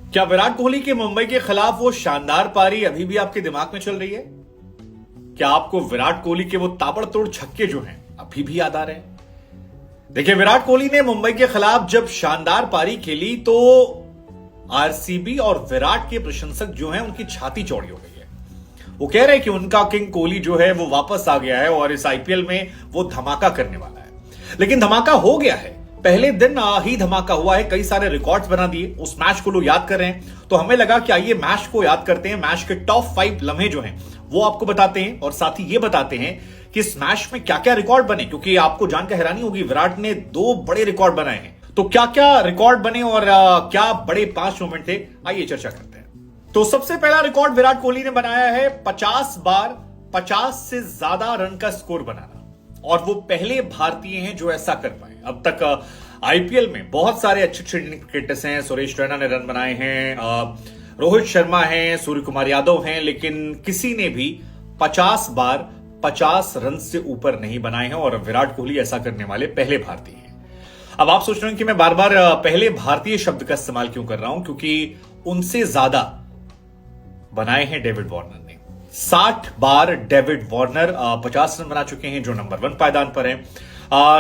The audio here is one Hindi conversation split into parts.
क्या विराट कोहली के मुंबई के खिलाफ वो शानदार पारी अभी भी आपके दिमाग में चल रही है? क्या आपको विराट कोहली के वो ताबड़तोड़ छक्के जो हैं अभी भी याद आ रहे हैं? देखिए, विराट कोहली ने मुंबई के खिलाफ जब शानदार पारी खेली तो आरसीबी और विराट के प्रशंसक जो हैं उनकी छाती चौड़ी हो गई है। वो कह रहे हैं कि उनका किंग कोहली जो है वो वापस आ गया है और इस आईपीएल में वो धमाका करने वाला है। लेकिन धमाका हो गया है, पहले दिन ही धमाका हुआ है, कई सारे रिकॉर्ड्स बना दिए। उस मैच को लोग याद कर रहे हैं, तो हमें लगा कि आइए मैच को याद करते हैं। मैच के टॉप 5 लम्हे जो हैं वो आपको बताते हैं और साथ ही ये बताते हैं कि इस मैच में क्या क्या रिकॉर्ड बने, क्योंकि आपको जानकर हैरानी होगी, विराट ने 2 बड़े रिकॉर्ड बनाए हैं। तो क्या क्या रिकॉर्ड बने और क्या बड़े 5 मोमेंट थे, आइए चर्चा करते हैं। तो सबसे पहला रिकॉर्ड विराट कोहली ने बनाया है 50 बार 50 से ज्यादा रन का स्कोर बनाना, और वो पहले भारतीय हैं जो ऐसा कर पाए। अब तक आईपीएल में बहुत सारे अच्छे इंडियन क्रिकेटर्स हैं, सुरेश रैना ने रन बनाए हैं, रोहित शर्मा हैं, सूर्य कुमार यादव हैं, लेकिन किसी ने भी 50 बार 50 रन से ऊपर नहीं बनाए हैं और विराट कोहली ऐसा करने वाले पहले भारतीय हैं। अब आप सोच रहे हैं कि मैं बार बार पहले भारतीय शब्द का इस्तेमाल क्यों कर रहा हूं, क्योंकि उनसे ज्यादा बनाए हैं डेविड वार्नर ने। 60 बार डेविड वार्नर 50 रन बना चुके हैं, जो नंबर 1 पायदान पर है।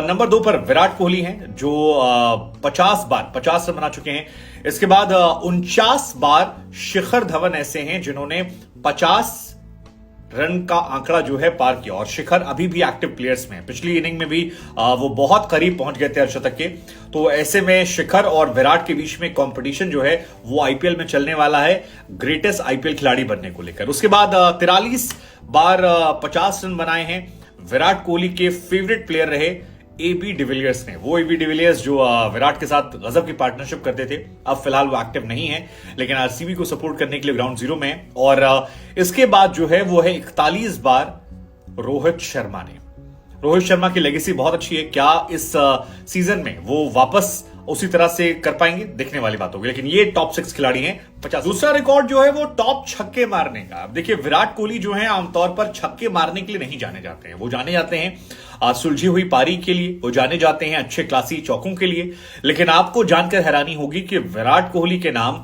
नंबर 2 पर विराट कोहली हैं जो 50 बार 50 रन बना चुके हैं। इसके बाद 49 बार शिखर धवन ऐसे हैं जिन्होंने 50 रन का आंकड़ा जो है पार किया, और शिखर अभी भी एक्टिव प्लेयर्स में, पिछली इनिंग में भी वो बहुत करीब पहुंच गए थे अर्धशतक के। तो ऐसे में शिखर और विराट के बीच में कंपटीशन जो है वो आईपीएल में चलने वाला है, ग्रेटेस्ट आईपीएल खिलाड़ी बनने को लेकर। उसके बाद 43 बार 50 रन बनाए हैं विराट कोहली के फेवरेट प्लेयर रहे एबी डिविलियर्स ने। वो एबी डिविलियर्स जो विराट के साथ गजब की पार्टनरशिप करते थे, अब फिलहाल वो एक्टिव नहीं है, लेकिन आरसीबी को सपोर्ट करने के लिए ग्राउंड जीरो में है। और इसके बाद जो है वो है 41 बार रोहित शर्मा ने। रोहित शर्मा की लेगेसी बहुत अच्छी है, क्या इस सीजन में वो वापस उसी तरह से कर पाएंगे, देखने वाली बात होगी। लेकिन ये टॉप 6 खिलाड़ी हैं 50। दूसरा रिकॉर्ड जो है वो टॉप छक्के मारने का। अब देखिए, विराट कोहली जो है आमतौर पर छक्के मारने के लिए नहीं जाने जाते हैं, वो जाने जाते हैं सुलझी हुई पारी के लिए, वो जाने जाते हैं अच्छे क्लासी चौकों के लिए। लेकिन आपको जानकर हैरानी होगी कि विराट कोहली के नाम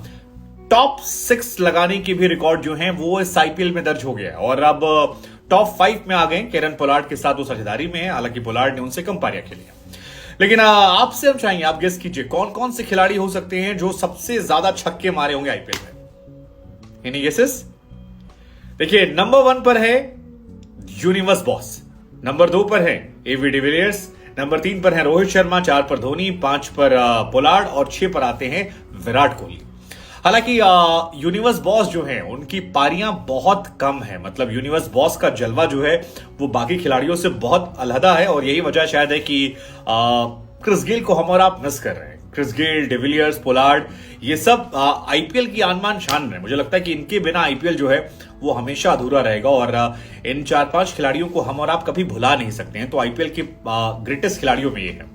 टॉप 6 लगाने के भी रिकॉर्ड जो हैं वो इस आईपीएल में दर्ज हो गया है, और अब टॉप 5 में आ गए। केरन पोलार्ड के साथ वो साझेदारी में है, हालांकि पोलार्ड ने उनसे कम पारियां खेली हैं। लेकिन आपसे हम चाहेंगे, आप गेस कीजिए कौन कौन से खिलाड़ी हो सकते हैं जो सबसे ज्यादा छक्के मारे होंगे आईपीएल में। Any guesses? देखिए, नंबर 1 पर है यूनिवर्स बॉस, नंबर 2 पर है एबी डिविलियर्स, नंबर 3 पर है रोहित शर्मा, 4 पर धोनी, 5 पर पोलार्ड और 6 पर आते हैं विराट कोहली। हालांकि यूनिवर्स बॉस जो है उनकी पारियां बहुत कम है, मतलब यूनिवर्स बॉस का जलवा जो है वो बाकी खिलाड़ियों से बहुत अलहदा है, और यही वजह शायद है कि क्रिस गेल को हम और आप मिस कर रहे हैं। क्रिस गेल, डिविलियर्स, पोलार्ड, ये सब आईपीएल की आनमान शान है। मुझे लगता है कि इनके बिना आईपीएल जो है वो हमेशा अधूरा रहेगा, और इन 4-5 खिलाड़ियों को हम और आप कभी भुला नहीं सकते हैं। तो आईपीएल के ग्रेटेस्ट खिलाड़ियों में ये है।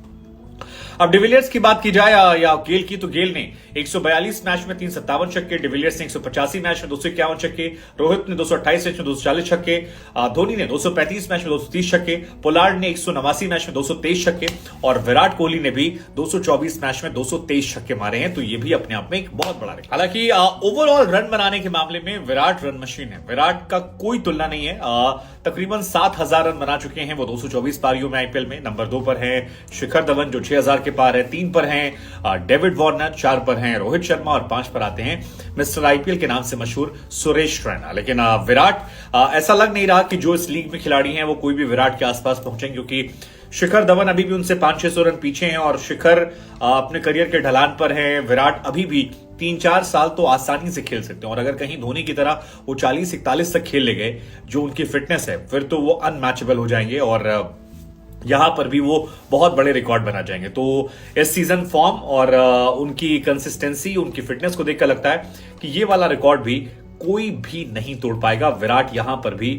अब डिविलियर्स की बात की जाए या गेल की, तो गेल ने 142 मैच में 357 छक्के, डिविलियर्स ने 185 मैच में 251 छक्के, रोहित ने 228 मैच में 240 छक्के, धोनी ने 235 मैच में 230 छक्के, पोलार्ड ने 189 मैच में 223 छक्के, और विराट कोहली ने भी 224 मैच में 223 छक्के मारे हैं। तो ये भी अपने आप में एक बहुत बड़ा रिकॉर्ड। हालांकि ओवरऑल रन बनाने के मामले में विराट रन मशीन है, विराट का कोई तुलना नहीं है। तकरीबन 7000 रन बना चुके हैं वो 224 पारियों में आईपीएल में। नंबर 2 पर है शिखर धवन जो 6000 के पार है, 3 पर हैं डेविड वार्नर, 4 पर हैं रोहित शर्मा, और 5 पर आते हैं मिस्टर आईपीएल के नाम से मशहूर सुरेश रैना। लेकिन विराट, ऐसा लग नहीं रहा कि जो इस लीग में खिलाड़ी हैं वो कोई भी विराट के आसपास पहुंचेंगे, क्योंकि शिखर धवन अभी भी उनसे 500-600 रन पीछे हैं, और शिखर अपने करियर के ढलान पर हैं। विराट अभी भी 3-4 साल तो आसानी से खेल सकते हैं, और अगर कहीं धोनी की तरह वो 40-41 तक खेल ले गए, जो उनकी फिटनेस है, फिर तो वो अनमैचेबल हो जाएंगे, और यहां पर भी वो बहुत बड़े रिकॉर्ड बना जाएंगे। तो इस सीजन फॉर्म और उनकी कंसिस्टेंसी, उनकी फिटनेस को देखकर लगता है कि ये वाला रिकॉर्ड भी कोई भी नहीं तोड़ पाएगा। विराट यहां पर भी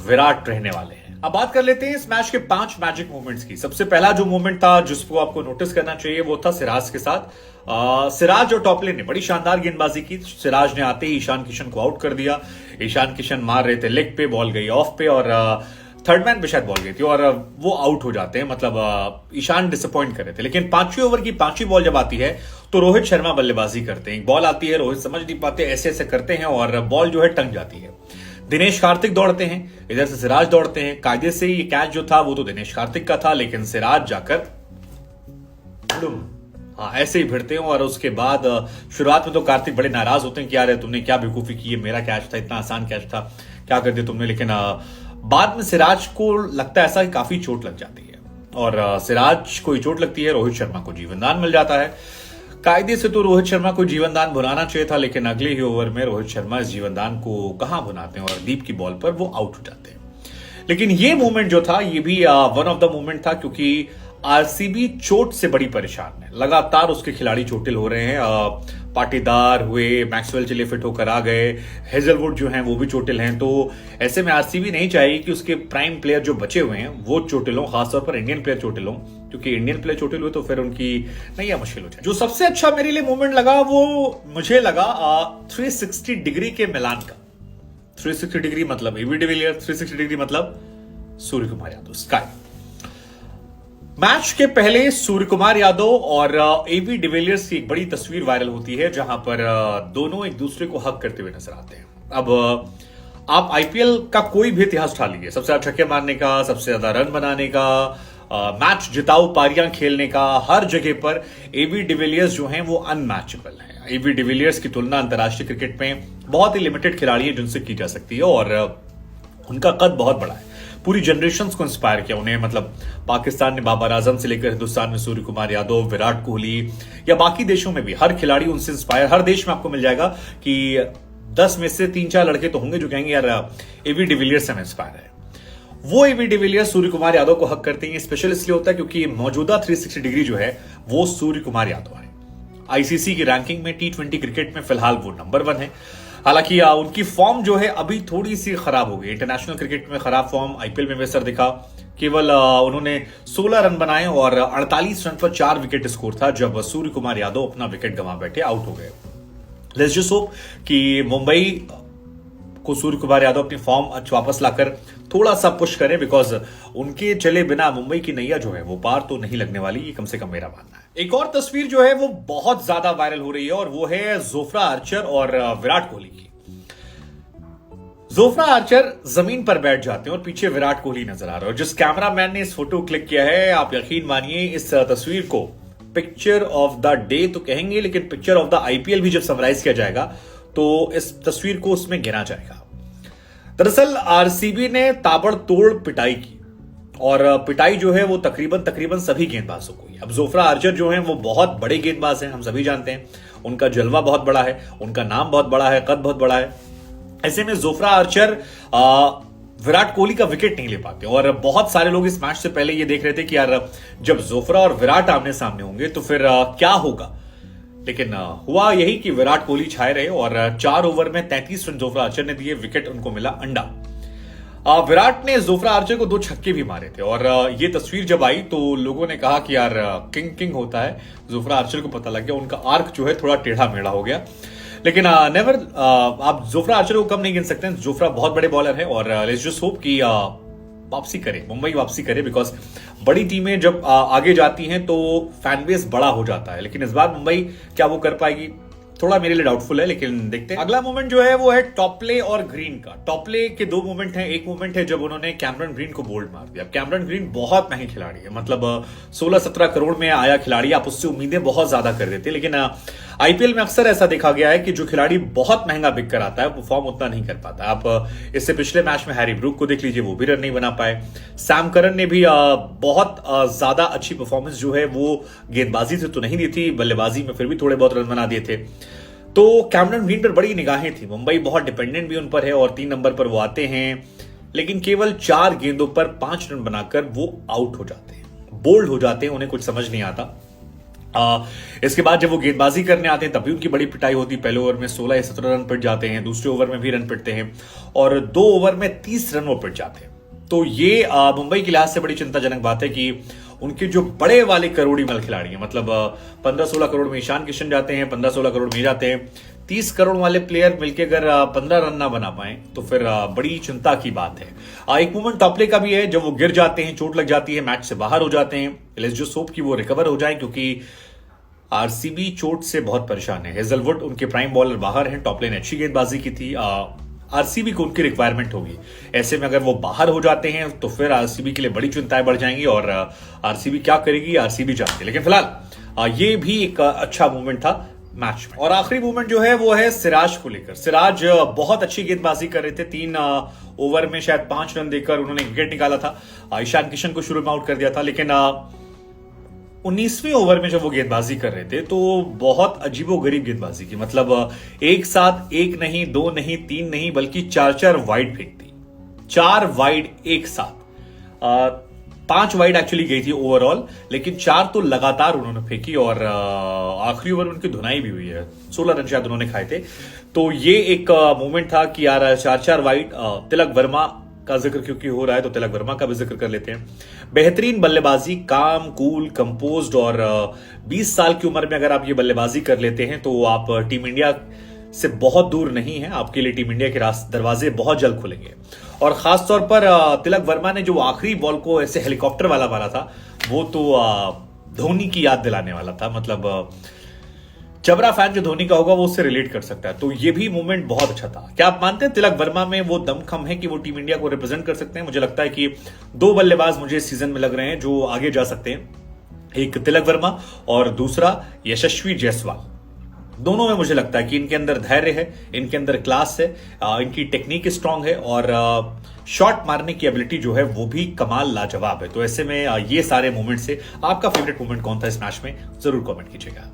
विराट रहने वाले हैं। अब बात कर लेते हैं इस मैच के 5 मैजिक मोमेंट्स की। सबसे पहला जो मोमेंट था जिसको आपको नोटिस करना चाहिए वो था सिराज के साथ। सिराज और टॉपले ने बड़ी शानदार गेंदबाजी की। सिराज ने आते ही ईशान किशन को आउट कर दिया। ईशान किशन मार रहे थे लेग पे, बॉल गई ऑफ पे, और थर्ड मैन पे शायद बॉल गई थी और वो आउट हो जाते हैं। मतलब ईशान डिसअपॉइंट कर रहे थे। लेकिन 5वें ओवर की 5वीं बॉल जब आती है तो रोहित शर्मा बल्लेबाजी करते हैं। एक बॉल आती है, रोहित समझ नहीं पाते, ऐसे ऐसे करते हैं और बॉल जो है टंग जाती है। दिनेश कार्तिक दौड़ते हैं, इधर से सिराज दौड़ते हैं। कायदे से ये कैच जो था वो तो दिनेश कार्तिक का था, लेकिन सिराज जाकर हाँ ऐसे ही भिड़ते हैं। और उसके बाद शुरुआत में तो कार्तिक बड़े नाराज होते हैं कि यार तुमने क्या बेवकूफी की, मेरा कैच था, इतना आसान कैच था, क्या कर दिया तुमने। लेकिन बाद में सिराज को लगता है ऐसा कि काफी चोट लग जाती है और सिराज को चोट लगती है, रोहित शर्मा को जीवनदान मिल जाता है। कायदे से तो रोहित शर्मा को जीवनदान भुनाना चाहिए था, लेकिन अगले ही ओवर में रोहित शर्मा इस जीवनदान को कहां भुनाते हैं और दीप की बॉल पर वो आउट हो जाते हैं। लेकिन ये मोमेंट जो था ये भी वन ऑफ द मोमेंट था, क्योंकि आरसीबी चोट से बड़ी परेशान है। लगातार उसके खिलाड़ी चोटिल हो रहे हैं। पाटीदार हुए, मैक्सवेल चले फिट होकर आ गए, हेजलवुड जो हैं वो भी चोटिल हैं। तो ऐसे में आरसीबी नहीं चाहिए कि उसके प्राइम प्लेयर जो बचे हुए हैं वो चोटिल हों, खासतौर पर इंडियन प्लेयर चोटिल हों, क्योंकि इंडियन प्लेयर चोटिल हुए तो फिर उनकी नैया मुश्किल हो जाए। जो सबसे अच्छा मेरे लिए मोमेंट लगा वो मुझे लगा 360 डिग्री के मिलान का। 360 डिग्री मतलब एबी डिविलियर्स, 360 डिग्री मतलब सूर्य कुमार यादव, स्काई। मैच के पहले सूर्य कुमार यादव और एबी डिविलियर्स की एक बड़ी तस्वीर वायरल होती है, जहां पर दोनों एक दूसरे को हक करते हुए नजर आते हैं। अब आप आईपीएल का कोई भी इतिहास उठा लीजिए, सबसे ज्यादा छक्के मारने का, सबसे ज्यादा रन बनाने का, मैच जिताऊ पारियां खेलने का, हर जगह पर एबी डिविलियर्स जो हैं वो अनमैचेबल हैं। एबी डिविलियर्स की तुलना अंतर्राष्ट्रीय क्रिकेट में बहुत ही लिमिटेड खिलाड़ी है जिनसे की जा सकती है और उनका कद बहुत बड़ा है। पूरी जनरेशन को इंस्पायर किया उन्हें। मतलब पाकिस्तान ने बाबर आजम से लेकर हिंदुस्तान में सूर्य कुमार यादव, विराट कोहली या बाकी देशों में भी हर खिलाड़ी उनसे इंस्पायर। हर देश में आपको मिल जाएगा कि 10 में से 3-4 लड़के तो होंगे जो कहेंगे यार एबी डिविलियर्स से इंस्पायर है। वो एबी डिविलियर्स सूर्य कुमार यादव को हक करते हैं। स्पेशल इसलिए होता है क्योंकि मौजूदा 360 डिग्री जो है वो सूर्य कुमार यादव है। आईसीसी की रैंकिंग में T20 क्रिकेट में फिलहाल वो नंबर 1 है। हालांकि उनकी फॉर्म जो है अभी थोड़ी सी खराब हो गई। इंटरनेशनल क्रिकेट में खराब फॉर्म आईपीएल में बेहतर दिखा। केवल उन्होंने 16 रन बनाए और 48 रन पर 4 विकेट स्कोर था जब सूर्य कुमार यादव अपना विकेट गंवा बैठे, आउट हो गए। लेट्स जस्ट होप कि मुंबई को सूर्य कुमार यादव अपनी फॉर्म वापस लाकर थोड़ा सा पुश करें, बिकॉज उनके चले बिना मुंबई की नैया जो है वो पार तो नहीं लगने वाली, ये कम से कम मेरा मानना है। एक और तस्वीर जो है वो बहुत ज्यादा वायरल हो रही है और वो है जोफ्रा आर्चर और विराट कोहली की। जोफ्रा आर्चर जमीन पर बैठ जाते हैं और पीछे विराट कोहली नजर आ रहा है। और जिस कैमरामैन ने इस फोटो क्लिक किया है, आप यकीन मानिए इस तस्वीर को पिक्चर ऑफ द डे तो कहेंगे, लेकिन पिक्चर ऑफ द आईपीएल भी जब समराइज किया जाएगा तो इस तस्वीर को उसमें गिना जाएगा। दरअसल आरसीबी ने ताबड़तोड़ पिटाई की और पिटाई जो है वो तकरीबन सभी गेंदबाजों को। अब जोफ्रा आर्चर जो हैं वो बहुत बड़े गेंदबाज हैं, हम सभी जानते हैं। उनका जलवा बहुत बड़ा है, उनका नाम बहुत बड़ा है, कद बहुत बड़ा है। ऐसे में जोफ्रा आर्चर विराट कोहली का विकेट नहीं ले पाते और बहुत सारे लोग इस मैच से पहले ये देख रहे थे कि यार जब जोफ्रा और विराट आमने सामने होंगे तो फिर क्या होगा। लेकिन हुआ यही कि विराट कोहली छाए रहे और 4 ओवर में 33 रन जोफ्रा आर्चर ने दिए, विकेट उनको मिला अंडा। विराट ने जोफ्रा आर्चर को 2 छक्के भी मारे थे और ये तस्वीर जब आई तो लोगों ने कहा कि यार किंग होता है। जोफ्रा आर्चर को पता लग गया, उनका आर्क जो है थोड़ा टेढ़ा मेढ़ा हो गया। लेकिन नेवर आप जोफ्रा आर्चर को कम नहीं गिन सकते। जोफ्रा बहुत बड़े बॉलर है और लेट्स जस्ट होप कि वापसी करे, मुंबई वापसी करे, बिकॉज बड़ी टीमें जब आगे जाती हैं तो फैन बेस बड़ा हो जाता है। लेकिन इस बार मुंबई क्या वो कर पाएगी, थोड़ा मेरे लिए डाउटफुल है, लेकिन देखते हैं। अगला मोमेंट जो है वो है टॉपले और ग्रीन का। टॉपले के 2 मोमेंट हैं। एक मोमेंट है जब उन्होंने कैमरन ग्रीन को बोल्ड मार दिया। कैमरन ग्रीन बहुत महंगे खिलाड़ी है, मतलब 16-17 करोड़ में आया खिलाड़ी, आप उससे उम्मीदें बहुत ज्यादा कर देते। लेकिन आईपीएल में अक्सर ऐसा देखा गया है कि जो खिलाड़ी बहुत महंगा बिक कर आता है वो फॉर्म उतना नहीं कर पाता। आप इससे पिछले मैच में हैरी ब्रूक को देख लीजिए, वो भी रन नहीं बना पाए। सैम करन ने भी बहुत ज्यादा अच्छी परफॉर्मेंस जो है वो गेंदबाजी से तो नहीं दी थी, बल्लेबाजी में फिर भी थोड़े बहुत रन बना दिए थे। तो कैमरन ग्रीन पर बड़ी निगाहें थी। मुंबई बहुत डिपेंडेंट भी उन पर है और 3 नंबर पर वो आते हैं, लेकिन केवल 4 गेंदों पर 5 रन बनाकर वो आउट हो जाते हैं, बोल्ड हो जाते हैं, उन्हें कुछ समझ नहीं आता। इसके बाद जब वो गेंदबाजी करने आते हैं तभी उनकी बड़ी पिटाई होती। पहले ओवर में 16 या 17 रन पिट जाते हैं, दूसरे ओवर में भी रन पिटते हैं और 2 ओवर में 30 रन वो पिट जाते हैं। तो ये मुंबई के लिहाज से बड़ी चिंताजनक बात है कि उनके जो बड़े वाले करोड़ी मल खिलाड़ी हैं, मतलब 15-16 करोड़ में ईशान किशन जाते हैं, 15-16 करोड़ में जाते हैं, 30 करोड़ वाले प्लेयर मिलकर अगर 15 रन ना बना पाए तो फिर बड़ी चिंता की बात है। एक मोमेंट टॉपले का भी है, जब वो गिर जाते हैं, चोट लग जाती है, मैच से बाहर हो जाते हैं। लेट्स जस्ट होप कि वो रिकवर हो जाए, क्योंकि आरसीबी चोट से बहुत परेशान है। हेजलवुड उनके प्राइम बॉलर बाहर हैं, टॉपले ने अच्छी गेंदबाजी की थी, आरसीबी को उनकी रिक्वायरमेंट होगी। ऐसे में अगर वो बाहर हो जाते हैं तो फिर आरसीबी के लिए बड़ी चिंताएं बढ़ जाएंगी, और आरसीबी क्या करेगी आरसीबी जानती है। लेकिन फिलहाल ये भी एक अच्छा मूवमेंट था मैच में। और आखिरी मूवमेंट जो है वो है सिराज को लेकर। सिराज बहुत अच्छी गेंदबाजी कर रहे थे, 3 ओवर में शायद 5 रन देकर उन्होंने विकेट निकाला था। ईशान किशन को शुरू में आउट कर दिया था, लेकिन 19वें ओवर में जब वो गेंदबाजी कर रहे थे तो बहुत अजीबोगरीब गेंदबाजी की। मतलब एक साथ 1 नहीं, 2 नहीं, 3 नहीं, बल्कि 4 वाइड फेंक दी। 4 वाइड एक साथ, 5 वाइड एक्चुअली गई थी ओवरऑल, लेकिन 4 तो लगातार उन्होंने फेंकी। और आखिरी ओवर उनकी धुनाई भी हुई है, 16 रन शायद उन्होंने खाए थे। तो ये एक मोमेंट था कि यार 4 वाइड। तिलक वर्मा का जिक्र क्योंकि हो रहा है तो तिलक वर्मा का भी जिक्र कर लेते हैं। बेहतरीन बल्लेबाजी, काम, कूल, कंपोज्ड, और 20 साल की उम्र में अगर आप ये बल्लेबाजी कर लेते हैं तो आप टीम इंडिया से बहुत दूर नहीं है। आपके लिए टीम इंडिया के दरवाजे बहुत जल्द खुलेंगे। और खासतौर पर तिलक वर्मा ने जो आखिरी बॉल को ऐसे हेलीकॉप्टर वाला मारा था, वो तो धोनी की याद दिलाने वाला था। मतलब जबरा फैन जो धोनी का होगा वो उससे रिलेट कर सकता है। तो ये भी मूवमेंट बहुत अच्छा था। क्या आप मानते हैं तिलक वर्मा में वो दमखम है कि वो टीम इंडिया को रिप्रेजेंट कर सकते हैं? मुझे लगता है कि 2 बल्लेबाज मुझे इस सीजन में लग रहे हैं जो आगे जा सकते हैं, एक तिलक वर्मा और दूसरा यशस्वी जायसवाल। दोनों में मुझे लगता है कि इनके अंदर धैर्य है, इनके अंदर क्लास है, इनकी टेक्निक स्ट्रांग है, और शॉट मारने की एबिलिटी जो है वो भी कमाल लाजवाब है। तो ऐसे में ये सारे मूवमेंट से आपका फेवरेट मूवमेंट कौन था इस मैच में, जरूर कमेंट कीजिएगा।